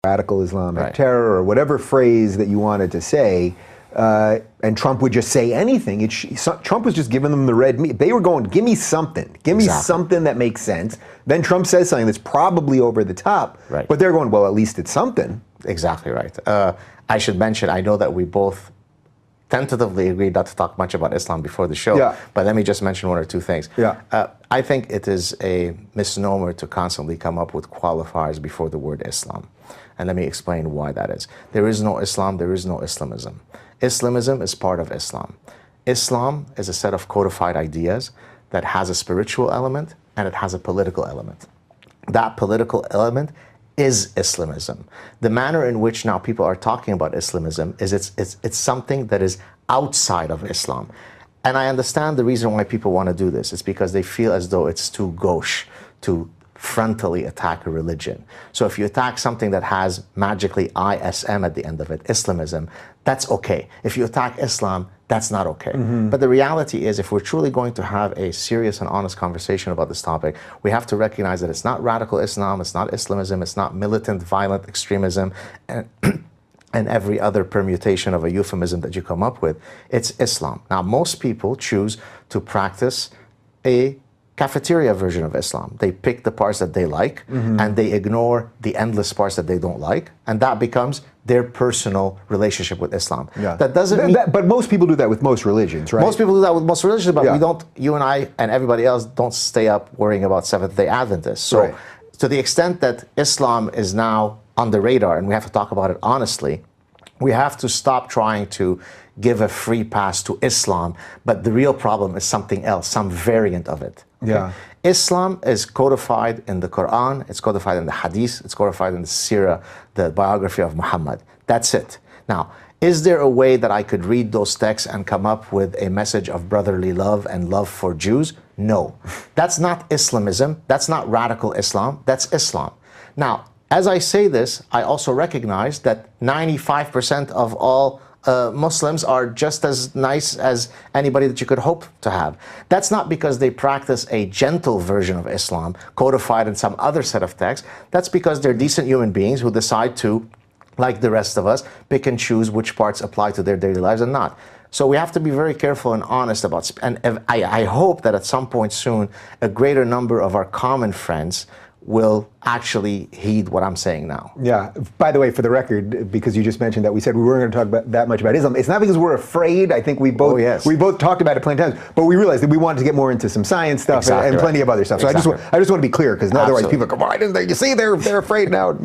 radical Islamic Right. terror, or whatever phrase that you wanted to say, and Trump would just say anything. Trump was just giving them the red meat. They were going, give me something. Give me something that makes sense. Then Trump says something that's probably over the top, Right. but they're going, well, at least it's something. Exactly right. I should mention, I know that we both tentatively agreed not to talk much about Islam before the show, Yeah. but let me just mention one or two things. Yeah. I think it is a misnomer to constantly come up with qualifiers before the word Islam. And let me explain why that is. There is no Islam, there is no Islamism. Islamism is part of Islam. Islam is a set of codified ideas that has a spiritual element and it has a political element. That political element is Islamism. The manner in which now people are talking about Islamism is it's something that is outside of Islam. And I understand the reason why people want to do this. It's because they feel as though it's too gauche to frontally attack a religion. So if you attack something that has magically ISM at the end of it, Islamism, that's okay. If you attack Islam, that's not okay. But the reality is, if we're truly going to have a serious and honest conversation about this topic, we have to recognize that it's not radical Islam, it's not Islamism, it's not militant, violent extremism, and every other permutation of a euphemism that you come up with. It's Islam. Now, most people choose to practice a cafeteria version of Islam. They pick the parts that they like, and they ignore the endless parts that they don't like, and that becomes their personal relationship with Islam. Yeah. That doesn't mean... But most people do that with most religions, right? Most people do that with most religions, but Yeah. we don't, you and I and everybody else don't stay up worrying about Seventh-day Adventists. So Right. to the extent that Islam is now on the radar, and we have to talk about it honestly, we have to stop trying to give a free pass to Islam, but the real problem is something else, some variant of it. Okay? Yeah. Islam is codified in the Quran, it's codified in the Hadith, it's codified in the Sirah, the biography of Muhammad. That's it. Now, is there a way that I could read those texts and come up with a message of brotherly love and love for Jews? No. That's not Islamism. That's not radical Islam. That's Islam. Now, as I say this, I also recognize that 95% of all Muslims are just as nice as anybody that you could hope to have. That's not because they practice a gentle version of Islam codified in some other set of texts. That's because they're decent human beings who decide to, like the rest of us, pick and choose which parts apply to their daily lives and not. So we have to be very careful and honest about, and I hope that at some point soon, a greater number of our common friends will actually heed what I'm saying now. Yeah. By the way, for the record, because you just mentioned that we said we weren't going to talk about that much about Islam, it's not because we're afraid. I think we both talked about it plenty of times, but we realized that we wanted to get more into some science stuff and plenty of other stuff. So I just want to be clear, because otherwise people go, why didn't they? You see, they're afraid now.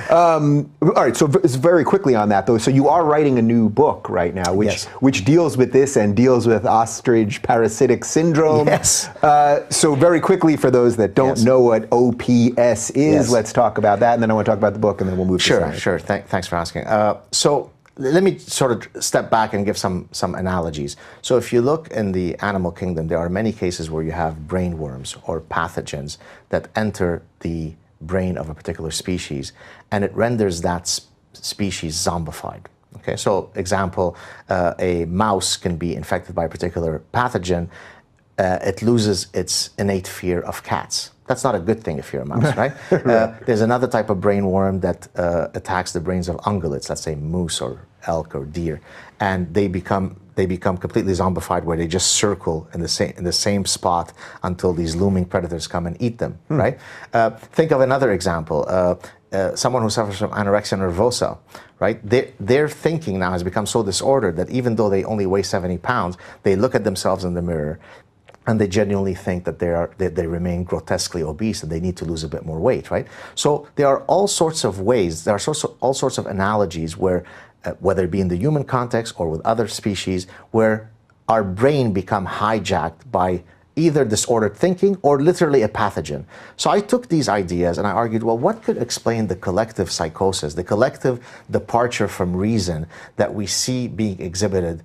All right. So very quickly on that though. So you are writing a new book right now, which deals with this and deals with ostrich parasitic syndrome. Yes. So very quickly, for those that don't know what OPS is, let's talk about that, and then I want to talk about the book, and then we'll move to science. Sure. Thanks for asking. So let me sort of step back and give some analogies. So if you look in the animal kingdom, there are many cases where you have brain worms or pathogens that enter the brain of a particular species, and it renders that species zombified. Okay, so example, a mouse can be infected by a particular pathogen. It loses its innate fear of cats. That's not a good thing if you're a mouse, right? There's another type of brain worm that attacks the brains of ungulates, let's say moose or elk or deer, and they become completely zombified, where they just circle in the same spot until these looming predators come and eat them, right? Think of another example. Someone who suffers from anorexia nervosa, right? Their thinking now has become so disordered that even though they only weigh 70 pounds, they look at themselves in the mirror and they genuinely think that they remain grotesquely obese and they need to lose a bit more weight, right? So there are all sorts of ways, there are all sorts of analogies where, whether it be in the human context or with other species, where our brain become hijacked by either disordered thinking or literally a pathogen. So I took these ideas and I argued, well, what could explain the collective psychosis, the collective departure from reason that we see being exhibited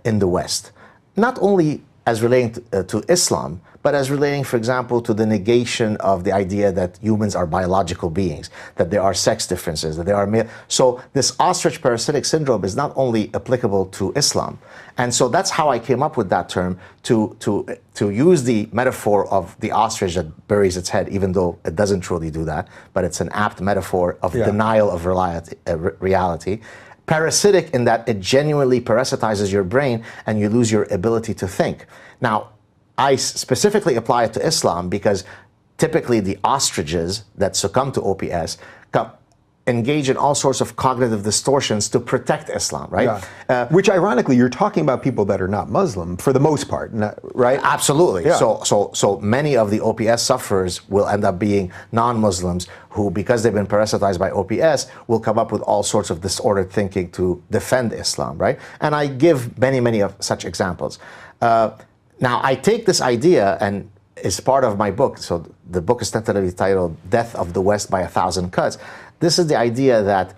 in the West? Not only as relating to Islam, but as relating, for example, to the negation of the idea that humans are biological beings, that there are sex differences, that there are male. So this ostrich parasitic syndrome is not only applicable to Islam. And so that's how I came up with that term, to use the metaphor of the ostrich that buries its head, even though it doesn't truly do that, but it's an apt metaphor of denial of reality. Parasitic in that it genuinely parasitizes your brain and you lose your ability to think. Now, I specifically apply it to Islam because typically the ostriches that succumb to OPS engage in all sorts of cognitive distortions to protect Islam, right? Yeah. Which ironically, you're talking about people that are not Muslim for the most part, right? Absolutely. Yeah. So many of the OPS sufferers will end up being non-Muslims who, because they've been parasitized by OPS, will come up with all sorts of disordered thinking to defend Islam, right? And I give many of such examples. Now, I take this idea and it's part of my book. So the book is tentatively titled Death of the West by 1,000 Cuts. This is the idea that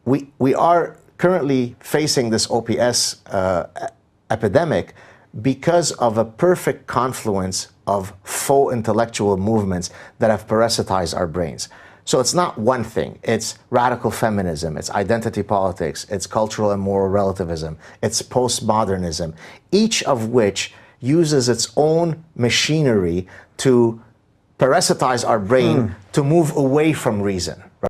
we are currently facing this OPS epidemic because of a perfect confluence of faux intellectual movements that have parasitized our brains. So it's not one thing. It's radical feminism, it's identity politics, it's cultural and moral relativism, it's postmodernism, each of which uses its own machinery to parasitize our brain to move away from reason.